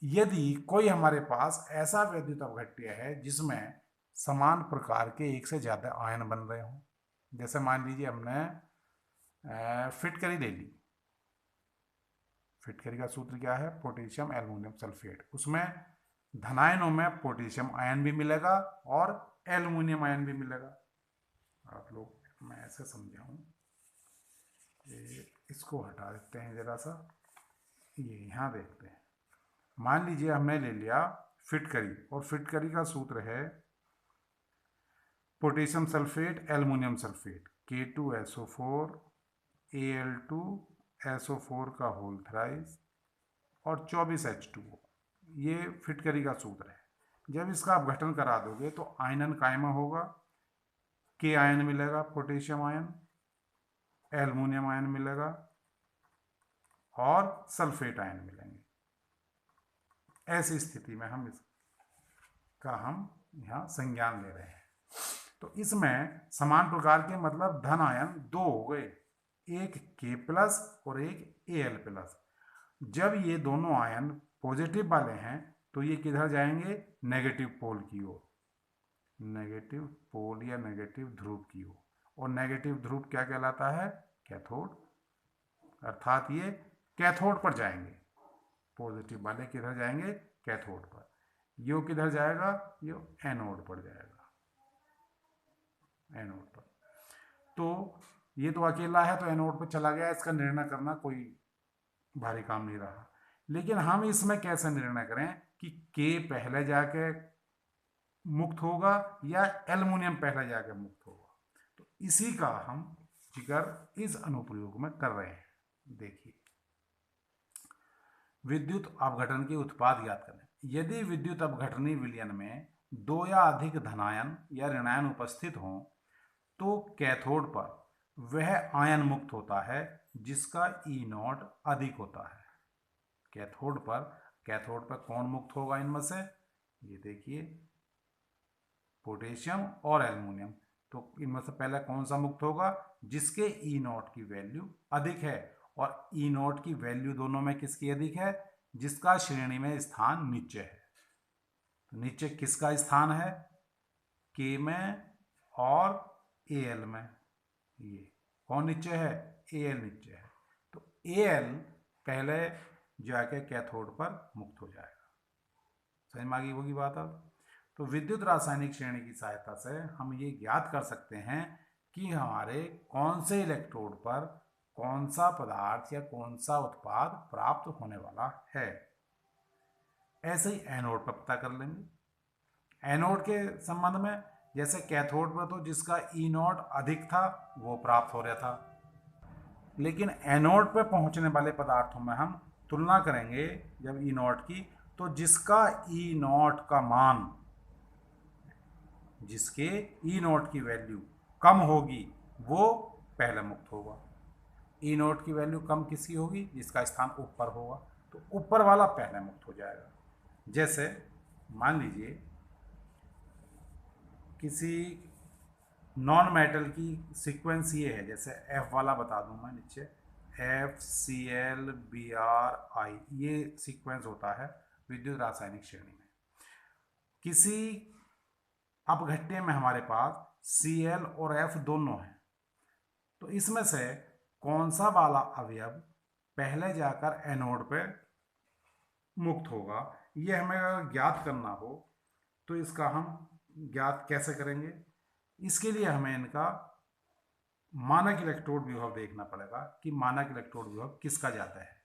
यदि कोई हमारे पास ऐसा विद्युत अपघट्य है जिसमें समान प्रकार के एक से ज़्यादा आयन बन रहे हों, जैसे मान लीजिए हमने फिटकरी ले ली। फिटकरी का सूत्र क्या है? Potassium aluminium sulphate. उसमें धनायनों में पोटेशियम आयन भी मिलेगा और एल्युमिनियम आयन भी मिलेगा। आप लोग, मैं ऐसे समझाऊं, इसको हटा देते हैं जरा सा, ये यहाँ देखते हैं। मान लीजिए हमने ले लिया फिटकरी, और फिटकरी का सूत्र है potassium sulphate aluminium sulphate, K2SO4 Al2SO4 का होल थ्राइस और 24H2O। ये फिटकरी का सूत्र है। जब इसका अपघटन करा दोगे तो आयनन कायमा होगा, के आयन मिलेगा, पोटेशियम आयन, एल्युमिनियम आयन मिलेगा और सल्फेट आयन मिलेंगे। ऐसी स्थिति में हम इसका यहाँ संज्ञान ले रहे हैं। तो इसमें समान प्रकार के मतलब धन आयन दो हो गए, एक K प्लस और एक Al प्लस। जब ये दोनों आयन पॉजिटिव वाले हैं तो ये किधर जाएंगे? नेगेटिव पोल की ओर, नेगेटिव पोल या नेगेटिव ध्रुव की ओर। और नेगेटिव ध्रुव क्या कहलाता है? कैथोड। अर्थात ये कैथोड पर जाएंगे, पॉजिटिव वाले किधर जाएंगे? कैथोड पर। यो किधर जाएगा? यो एनोड पर जाएगा, एनोड पर। तो ये तो अकेला है तो एनोड पर चला गया, इसका निर्णय करना कोई भारी काम नहीं रहा। लेकिन हम इसमें कैसे निर्णय करें कि के पहले जाके मुक्त होगा या एल्युमिनियम पहले जाके मुक्त होगा? तो इसी का हम जिक्र इस अनुप्रयोग में कर रहे हैं। देखिए, विद्युत अपघटन के उत्पाद ज्ञात करें। यदि विद्युत अपघटनी विलयन में दो या अधिक धनायन या ऋणायन उपस्थित हों तो कैथोड पर वह आयन मुक्त होता है जिसका E0 अधिक होता है। कैथोड पर कौन मुक्त होगा इनमें से? ये देखिए, पोटेशियम और एल्युमिनियम। तो इनमें से पहले कौन सा मुक्त होगा? जिसके E0 की वैल्यू अधिक है। और E0 की वैल्यू दोनों में किसकी अधिक है? जिसका श्रेणी में स्थान नीचे है। तो नीचे किसका स्थान है? K में और Al में। ये कौन नीचे है? Al नीचे है। तो Al पहले जाके कैथोड पर मुक्त हो जाएगा। समझ में आ गई होगी बात अब? तो विद्युत रासायनिक श्रेणी की सहायता से हम ये ज्ञात कर सकते हैं कि हमारे कौन से इलेक्ट्रोड पर कौन सा पदार्थ या कौन सा उत्पाद प्राप्त होने वाला है। ऐसे ही एनोड पर पता कर लेंगे। एनोड के संबंध में जैसे कैथोड पर तो जिसका E0 अधिक था वो प्राप्त हो रहा था, लेकिन एनोड पर पहुंचने वाले पदार्थों में हम तुलना करेंगे जब E0 की, तो जिसका E0 का मान, जिसके E0 की वैल्यू कम होगी वो पहले मुक्त होगा। E0 की वैल्यू कम किसकी होगी? जिसका स्थान ऊपर होगा, तो ऊपर वाला पहले मुक्त हो जाएगा। जैसे मान लीजिए किसी नॉन मेटल की सीक्वेंस ये है, जैसे F वाला बता दूं मैं नीचे, FCl Br ये सीक्वेंस होता है विद्युत रासायनिक श्रेणी में। किसी अपघट्य में हमारे पास Cl और F दोनों हैं, तो इसमें से कौन सा वाला अवयव पहले जाकर एनोड पे मुक्त होगा, ये हमें अगर ज्ञात करना हो तो इसका हम ज्ञात कैसे करेंगे? इसके लिए हमें इनका मानक इलेक्ट्रोड विभव देखना पड़ेगा कि मानक इलेक्ट्रोड विभव किसका जाता है।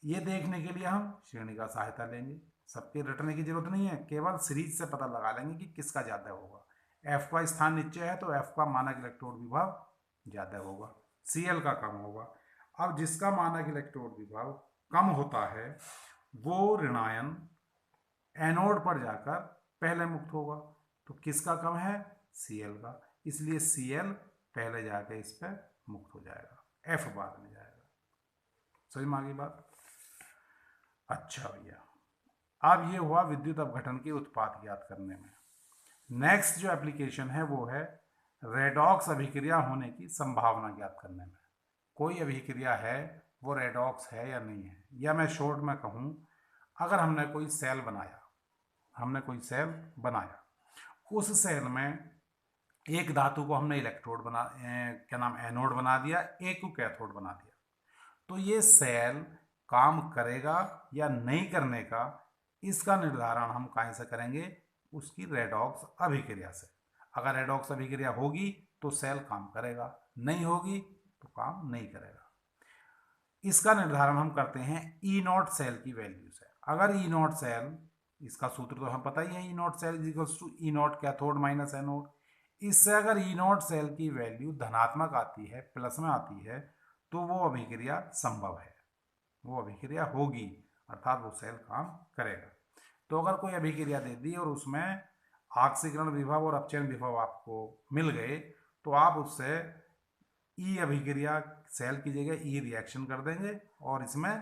ये देखने के लिए हम श्रेणी का सहायता लेंगे, सबके रटने की जरूरत नहीं है, केवल सीरीज से पता लगा लेंगे कि किसका ज्यादा होगा। F का स्थान नीचे है तो F का मानक इलेक्ट्रोड विभव ज्यादा होगा, Cl का कम होगा। अब जिसका मानक इलेक्ट्रोड विभव कम होता है वो ऋणायन एनोड पर जाकर पहले मुक्त होगा। तो किसका कम है? Cl का, इसलिए Cl पहले जाकर इस पर मुक्त हो जाएगा, F बाद में जाएगा। समझ में आ गई बात? अच्छा भैया, अब ये हुआ विद्युत अपघटन के उत्पाद ज्ञात करने में। नेक्स्ट जो एप्लीकेशन है वो है रेडॉक्स अभिक्रिया होने की संभावना ज्ञात करने में। कोई अभिक्रिया है वो रेडॉक्स है या नहीं है, या मैं शॉर्ट में कहूँ, अगर हमने कोई सेल बनाया, उस सेल में एक धातु को हमने इलेक्ट्रोड एनोड बना दिया, एक को कैथोड बना दिया, तो ये सेल काम करेगा या नहीं करने का, इसका निर्धारण हम कहाँ से करेंगे? उसकी रेडॉक्स अभिक्रिया से। अगर रेडॉक्स अभिक्रिया होगी तो सेल काम करेगा, नहीं होगी तो काम नहीं करेगा। इसका निर्धारण हम करते हैं ई नॉट सेल की वैल्यू से। अगर ई नॉट सेल, इसका सूत्र तो हम पता ही है, E naught cell is equals to E naught cathode minus anode. इससे अगर ई नॉट सेल की वैल्यू धनात्मक आती है, प्लस में आती है, तो वो अभिक्रिया संभव है, वो अभिक्रिया होगी, अर्थात वो सेल काम करेगा। तो अगर कोई अभिक्रिया दे दी और उसमें ऑक्सीकरण विभव और अपचयन विभव आपको मिल गए, तो आप उससे ई अभिक्रिया सेल की जगह ई रिएक्शन कर देंगे, और इसमें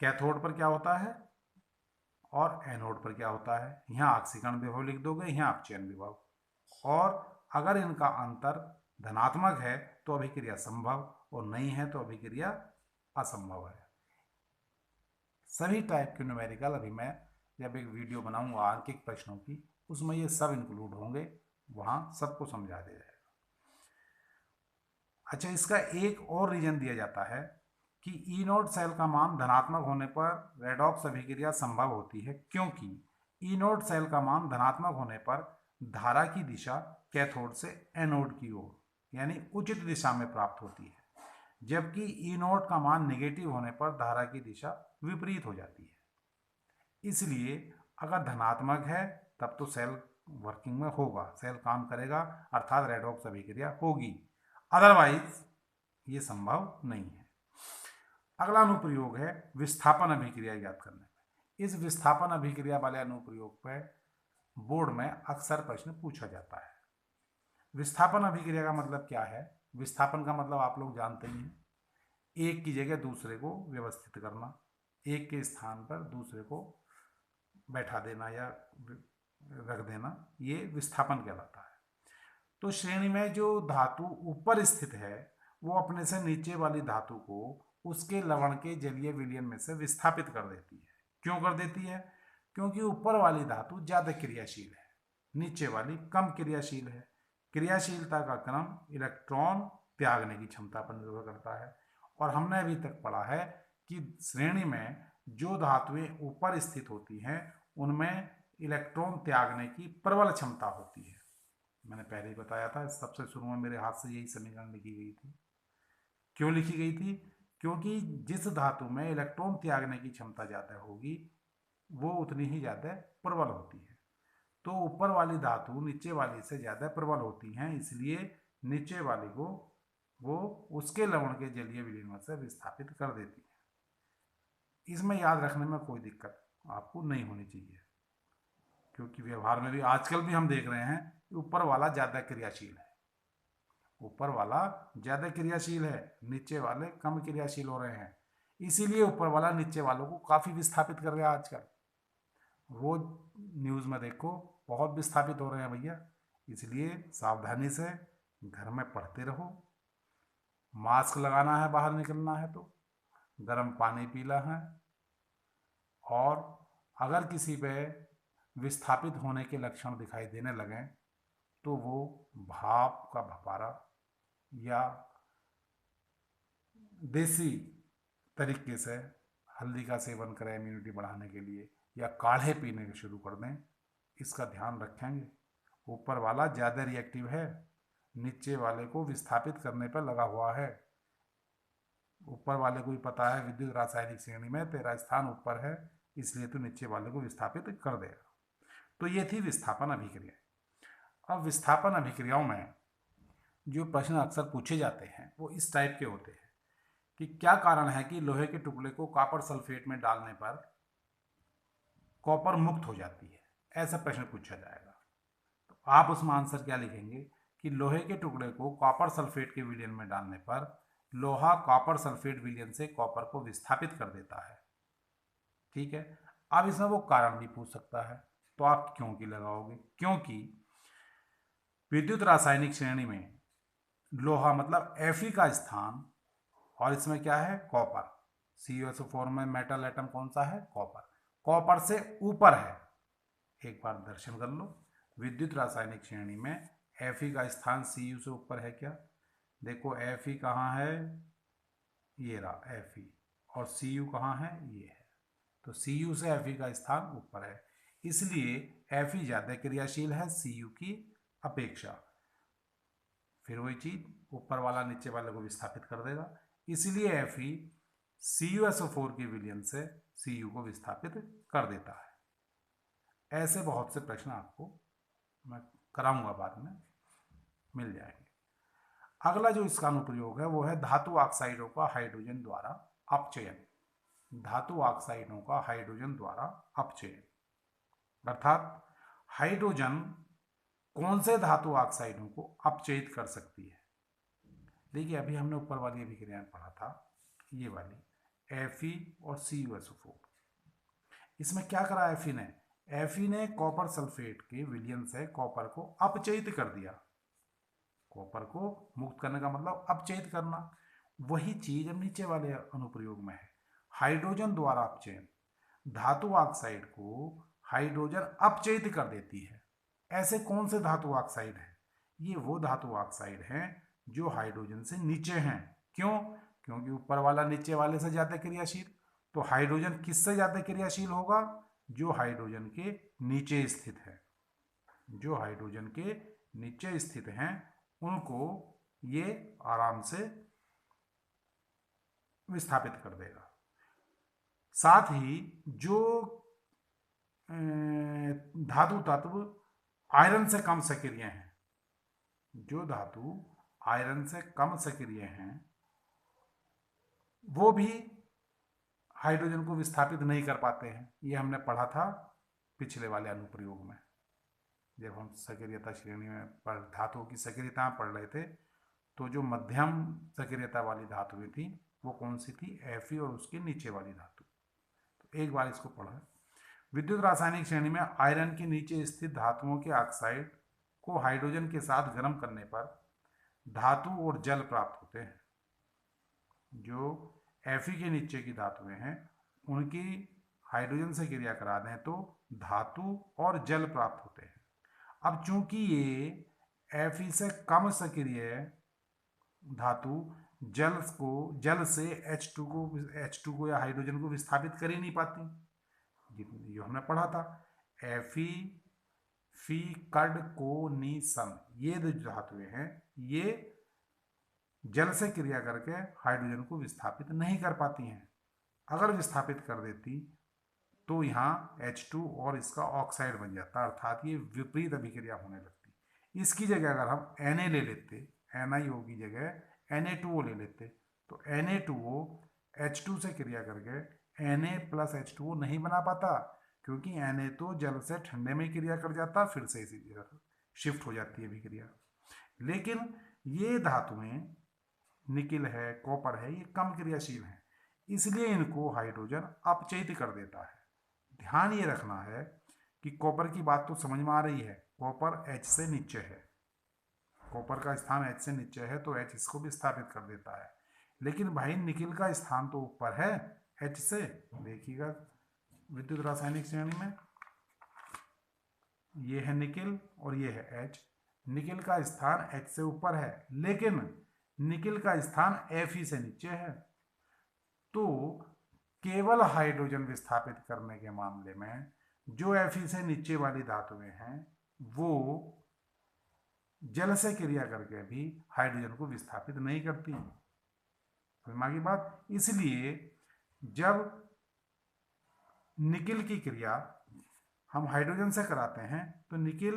कैथोड पर क्या होता है और एनोड पर क्या होता है, यहाँ ऑक्सीकरण विभव लिख दोगे, यहाँ अपचयन विभव। और अगर इनका अंतर धनात्मक है तो अभिक्रिया संभव, और नहीं है तो अभिक्रिया असंभव है। सभी टाइप के न्यूमेरिकल अभी मैं जब एक वीडियो बनाऊंगा आंकिक प्रश्नों की, उसमें ये सब इंक्लूड होंगे, वहां सबको समझा दिया जाएगा। अच्छा, इसका एक और रीजन दिया जाता है कि ई नोट सेल का मान धनात्मक होने पर रेडॉक्स अभिक्रिया संभव होती है, क्योंकि ई नोट सेल का मान धनात्मक होने पर धारा की दिशा कैथोड से एनोड की ओर यानी उचित दिशा में प्राप्त होती है, जबकि ई नोट का मान नेगेटिव होने पर धारा की दिशा विपरीत हो जाती है। इसलिए अगर धनात्मक है तब तो सेल वर्किंग में होगा, सेल काम करेगा, अर्थात रेडॉक्स अभिक्रिया होगी, अदरवाइज ये संभव नहीं है। अगला अनुप्रयोग है विस्थापन अभिक्रिया ज्ञात करने में। इस विस्थापन अभिक्रिया वाले अनुप्रयोग पर बोर्ड में अक्सर प्रश्न पूछा जाता है। विस्थापन अभिक्रिया का मतलब क्या है? विस्थापन का मतलब आप लोग जानते ही हैं, एक की जगह दूसरे को व्यवस्थित करना, एक के स्थान पर दूसरे को बैठा देना या रख देना, ये विस्थापन कहलाता है। तो श्रेणी में जो धातु ऊपर स्थित है वो अपने से नीचे वाली धातु को उसके लवण के जलीय विलयन में से विस्थापित कर देती है। क्यों कर देती है? क्योंकि ऊपर वाली धातु ज्यादा क्रियाशील है, नीचे वाली कम क्रियाशील है। क्रियाशीलता का क्रम इलेक्ट्रॉन त्यागने की क्षमता पर निर्भर करता है, और हमने अभी तक पढ़ा है कि श्रेणी में जो धातुएं ऊपर स्थित होती हैं उनमें इलेक्ट्रॉन त्यागने की प्रबल क्षमता होती है। मैंने पहले ही बताया था, सबसे शुरू में मेरे हाथ से यही समीकरण लिखी गई थी। क्यों लिखी गई थी? क्योंकि जिस धातु में इलेक्ट्रॉन त्यागने की क्षमता ज़्यादा होगी वो उतनी ही ज़्यादा प्रबल होती है। तो ऊपर वाली धातु नीचे वाली से ज़्यादा प्रबल होती हैं, इसलिए नीचे वाली को वो उसके लवण के जलीय विलयन से विस्थापित कर देती है। इसमें याद रखने में कोई दिक्कत आपको नहीं होनी चाहिए, क्योंकि व्यवहार में भी आजकल भी हम देख रहे हैं कि ऊपर वाला ज़्यादा क्रियाशील है, ऊपर वाला ज़्यादा क्रियाशील है, नीचे वाले कम क्रियाशील हो रहे हैं, इसीलिए ऊपर वाला नीचे वालों को काफ़ी विस्थापित कर रहा है। आजकल रोज न्यूज़ में देखो बहुत विस्थापित हो रहे हैं भैया, इसलिए सावधानी से घर में पढ़ते रहो, मास्क लगाना है बाहर निकलना है तो, गर्म पानी पीना है, और अगर किसी पे विस्थापित होने के लक्षण दिखाई देने लगें तो वो भाप का भपारा या देसी तरीके से हल्दी का सेवन करें इम्यूनिटी बढ़ाने के लिए, या काढ़े पीने के शुरू कर दें। इसका ध्यान रखेंगे। ऊपर वाला ज़्यादा रिएक्टिव है, नीचे वाले को विस्थापित करने पर लगा हुआ है। ऊपर वाले को भी पता है विद्युत रासायनिक श्रेणी में तेरा स्थान ऊपर है, इसलिए तो नीचे वाले को विस्थापित कर देगा। तो ये थी विस्थापन अभिक्रिया। अब विस्थापन अभिक्रियाओं में जो प्रश्न अक्सर पूछे जाते हैं वो इस टाइप के होते हैं कि क्या कारण है कि लोहे के टुकड़े को कॉपर सल्फेट में डालने पर कॉपर मुक्त हो जाती है, ऐसा प्रश्न पूछा जाएगा। तो आप उसमें आंसर क्या लिखेंगे कि लोहे के टुकड़े को कॉपर सल्फेट के विलयन में डालने पर लोहा कॉपर सल्फेट विलयन से कॉपर को विस्थापित कर देता है। ठीक है। अब इसमें वो कारण भी पूछ सकता है, तो आप क्यों की लगाओगे? क्योंकि विद्युत रासायनिक श्रेणी में लोहा मतलब Fe का स्थान, और इसमें क्या है? कॉपर। CuSO4 में मेटल एटम कौन सा है? कॉपर। कॉपर से ऊपर है। एक बार दर्शन कर लो, विद्युत रासायनिक श्रेणी में Fe का स्थान Cu से ऊपर है क्या? देखो Fe कहाँ है? ये रहा Fe, और Cu कहाँ है? ये है। तो Cu से Fe का स्थान ऊपर है, इसलिए Fe ज़्यादा क्रियाशील है Cu की अपेक्षा। फिर वही चीज, ऊपर वाला नीचे वाले को विस्थापित कर देगा, इसलिए Fe CuSO4 के विलयन से Cu को विस्थापित कर देता है। ऐसे बहुत से प्रश्न आपको मैं कराऊंगा, बाद में मिल जाएंगे। अगला जो इसका अनुप्रयोग है वो है धातु ऑक्साइडों का हाइड्रोजन द्वारा अपचयन। धातु ऑक्साइडों का हाइड्रोजन द्वारा अपचयन, अर्थात हाइड्रोजन कौन से धातु ऑक्साइडों को अपचयित कर सकती है? देखिए, अभी हमने ऊपर वाली अभिक्रिया में पढ़ा था, ये वाली Fe और CuSO4। इसमें क्या करा Fe ने? Fe ने कॉपर सल्फेट के विलयन से कॉपर को अपचयित कर दिया। कॉपर को मुक्त करने का मतलब अपचयित करना। वही चीज अब नीचे वाले अनुप्रयोग में है, हाइड्रोजन द्वारा अपचयन। धातु ऑक्साइड को हाइड्रोजन अपचयित कर देती है। ऐसे कौन से धातु ऑक्साइड हैं? ये वो धातु ऑक्साइड हैं जो हाइड्रोजन से नीचे हैं। क्यों? क्योंकि ऊपर वाला नीचे वाले से ज्यादा क्रियाशील। तो हाइड्रोजन किससे ज्यादा क्रियाशील होगा? जो हाइड्रोजन के नीचे स्थित है। जो हाइड्रोजन के नीचे स्थित हैं उनको ये आराम से विस्थापित कर देगा। साथ ही जो धातु तत्व आयरन से कम सक्रिय हैं, जो धातु आयरन से कम सक्रिय हैं, वो भी हाइड्रोजन को विस्थापित नहीं कर पाते हैं। ये हमने पढ़ा था पिछले वाले अनुप्रयोग में, जब हम सक्रियता श्रेणी में धातुओं की सक्रियता पढ़ रहे थे। तो जो मध्यम सक्रियता वाली धातुएं थी वो कौन सी थी? Fe और उसके नीचे वाली धातु। तो एक बार इसको पढ़ा। विद्युत रासायनिक श्रेणी में आयरन के नीचे स्थित धातुओं के ऑक्साइड को हाइड्रोजन के साथ गर्म करने पर धातु और जल प्राप्त होते हैं। जो Fe के नीचे की धातुएं हैं उनकी हाइड्रोजन से क्रिया करा दें तो धातु और जल प्राप्त होते हैं। अब चूंकि ये Fe से कम सक्रिय धातु जल से H2 को या हाइड्रोजन को विस्थापित कर ही नहीं पाती। जो हमने पढ़ा था Fe फी कड को नी सम, ये जो धातुएं हैं ये जल से क्रिया करके हाइड्रोजन को विस्थापित नहीं कर पाती हैं। अगर विस्थापित कर देती तो यहाँ H2 और इसका ऑक्साइड बन जाता, अर्थात ये विपरीत अभिक्रिया होने लगती। इसकी जगह अगर हम Na ले लेते, NiO की जगह Na2O ले लेते, तो Na2O H2 से क्रिया करके Na प्लस H2O नहीं बना पाता, क्योंकि Na तो जल से ठंडे में क्रिया कर जाता, फिर से इसी जगह शिफ्ट हो जाती है अभिक्रिया। लेकिन ये धातुएं निकिल है, कॉपर है, ये कम क्रियाशील हैं, इसलिए इनको हाइड्रोजन अपचयित कर देता है। ध्यान ये रखना है कि कॉपर की बात तो समझ में आ रही है, कॉपर H से नीचे है, कॉपर का स्थान H से नीचे है तो H इसको विस्थापित कर देता है, लेकिन भाई निकिल का स्थान तो ऊपर है H से। देखिएगा विद्युत रासायनिक श्रेणी में ये है निकिल और ये है H। निकिल का स्थान H से ऊपर है, लेकिन निकिल का स्थान Fe से नीचे है। तो केवल हाइड्रोजन विस्थापित करने के मामले में जो Fe से नीचे वाली धातुएं हैं वो जल से क्रिया करके भी हाइड्रोजन को विस्थापित नहीं करती। समझ की बात। इसलिए जब निकिल की क्रिया हम हाइड्रोजन से कराते हैं तो निकिल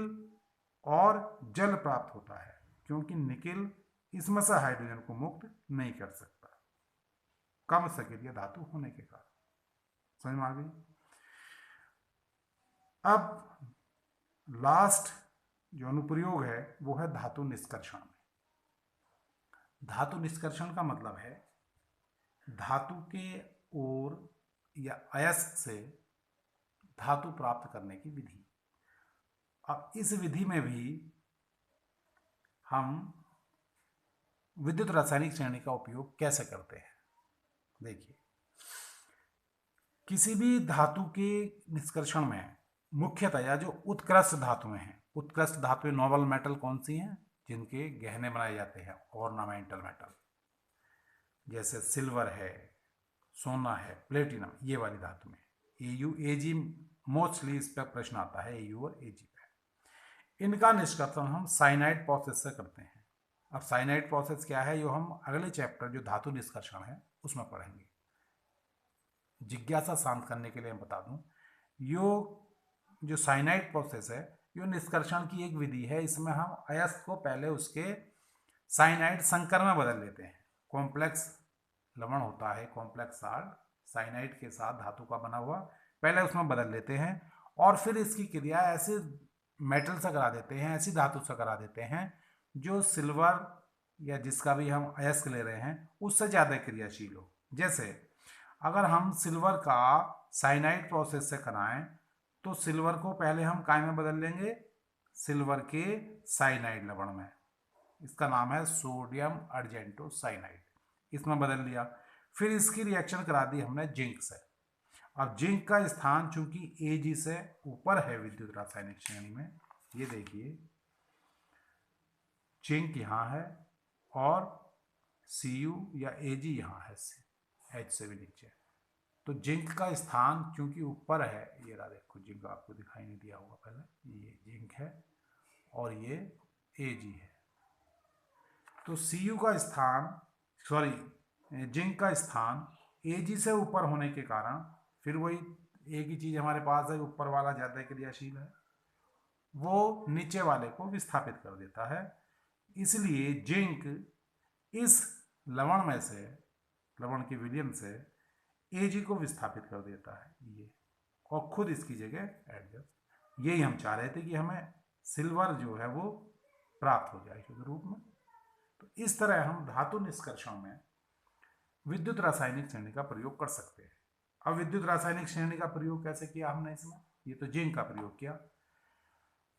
और जल प्राप्त होता है, क्योंकि निकिल इसमें से हाइड्रोजन को मुक्त नहीं कर सकता कम सक्रिय धातु होने के कारण। समझ में आ गई। अब लास्ट जो अनुप्रयोग है वो है धातु निष्कर्षण में। धातु निष्कर्षण का मतलब है धातु के ओर या अयस्क से धातु प्राप्त करने की विधि। अब इस विधि में भी हम विद्युत रासायनिक श्रेणी का उपयोग कैसे करते हैं। देखिए, किसी भी धातु के निष्कर्षण में मुख्यतः या जो उत्कृष्ट धातुएं हैं, उत्कृष्ट धातुएं नोबल मेटल कौन सी हैं, जिनके गहने बनाए जाते हैं, ऑर्नामेंटल मेटल, जैसे सिल्वर है, सोना है, प्लेटिनम, ये वाली धातु में Au Ag मोस्टली इस पर प्रश्न आता है, Au और Ag पे। इनका निष्कर्षण हम साइनाइड प्रोसेस से करते हैं। अब साइनाइड प्रोसेस क्या है, जो हम अगले चैप्टर जो धातु निष्कर्षण है उसमें पढ़ेंगे। जिज्ञासा शांत करने के लिए मैं बता दूं, जो साइनाइड प्रोसेस है यो निष्कर्षण की एक विधि है। इसमें हम अयस्क को पहले उसके साइनाइड संकर में बदल लेते हैं। कॉम्प्लेक्स लवण होता है, कॉम्प्लेक्स साल्ट, साइनाइड के साथ धातु का बना हुआ, पहले उसमें बदल लेते हैं और फिर इसकी क्रिया ऐसे मेटल से करा देते हैं, ऐसी धातु से करा देते हैं जो सिल्वर या जिसका भी हम अयस्क ले रहे हैं उससे ज़्यादा क्रियाशील हो। जैसे अगर हम सिल्वर का साइनाइड प्रोसेस से कराएं तो सिल्वर को पहले हम काय में बदल लेंगे, सिल्वर के साइनाइड लवण में। इसका नाम है सोडियम अर्जेंटो साइनाइड, इसमें बदल लिया। फिर इसकी रिएक्शन करा दी हमने जिंक से। अब जिंक का स्थान चूंकि Ag से ऊपर है विद्युत रासायनिक श्रेणी में, ये देखिए जिंक यहाँ है और Cu या Ag यहाँ है, H से भी नीचे। तो जिंक का स्थान चूंकि ऊपर है, ये रहा देखो, जिंक आपको दिखाई नहीं दिया होगा पहले, ये जिंक है और ये Ag है। तो Cu का स्थान, जिंक का स्थान Ag से ऊपर होने के कारण फिर वही एक ही चीज हमारे पास है, ऊपर वाला ज्यादा क्रियाशील है, वो नीचे वाले को विस्थापित कर देता है। इसलिए जिंक इस लवण में से, लवण के विलयन से Ag को विस्थापित कर देता है ये, और खुद इसकी जगह एडजस्ट। यही हम चाह रहे थे कि हमें सिल्वर जो है वो प्राप्त हो जाए शुद्ध रूप में। तो इस तरह हम धातु निष्कर्षण में विद्युत रासायनिक श्रेणी का प्रयोग कर सकते हैं। अब विद्युत रासायनिक श्रेणी का प्रयोग कैसे किया हमने इसमें, ये तो जिंक का प्रयोग किया।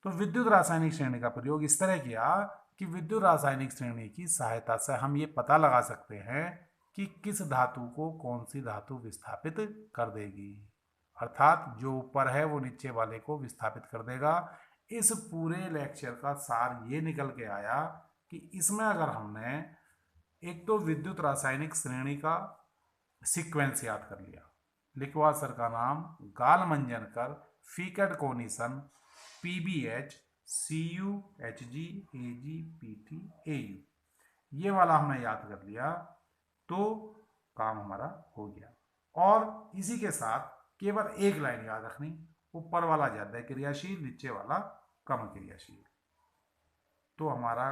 तो विद्युत रासायनिक श्रेणी का प्रयोग इस तरह किया कि विद्युत रासायनिक श्रेणी की सहायता से हम ये पता लगा सकते हैं कि किस धातु को कौन सी धातु विस्थापित कर देगी, अर्थात जो ऊपर है वो नीचे वाले को विस्थापित कर देगा। इस पूरे लेक्चर का सार ये निकल के आया कि इसमें अगर हमने एक तो विद्युत रासायनिक श्रेणी का सीक्वेंस याद कर लिया, लिखवा सर का नाम गाल मंजनकर फीकट कोनिसन PBH Cu Hg Ag Pt Au, ये वाला हमने याद कर लिया तो काम हमारा हो गया। और इसी के साथ केवल एक लाइन याद रखनी, ऊपर वाला ज्यादा क्रियाशील, नीचे वाला कम क्रियाशील, तो हमारा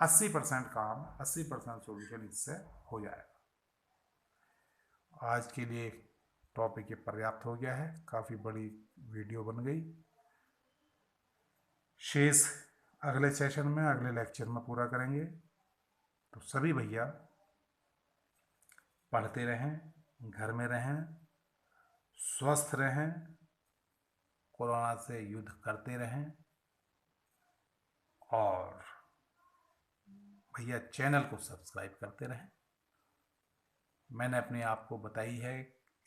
80% काम, 80% सॉल्यूशन इससे हो जाएगा। आज के लिए टॉपिक ये पर्याप्त हो गया है, काफ़ी बड़ी वीडियो बन गई। शेष अगले सेशन में, अगले लेक्चर में पूरा करेंगे। तो सभी भैया पढ़ते रहें, घर में रहें, स्वस्थ रहें, कोरोना से युद्ध करते रहें। और भैया चैनल को सब्सक्राइब करते रहें। मैंने अपने आप को बताई है,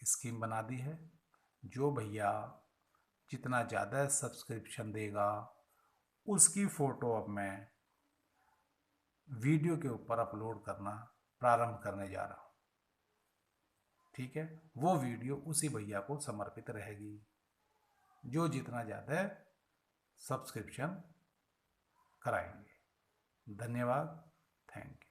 स्कीम बना दी है। जो भैया जितना ज़्यादा सब्सक्रिप्शन देगा उसकी फ़ोटो अब मैं वीडियो के ऊपर अपलोड करना प्रारंभ करने जा रहा हूँ। ठीक है, वो वीडियो उसी भैया को समर्पित रहेगी जो जितना ज़्यादा सब्सक्रिप्शन कराएंगे। धन्यवाद, थैंक यू।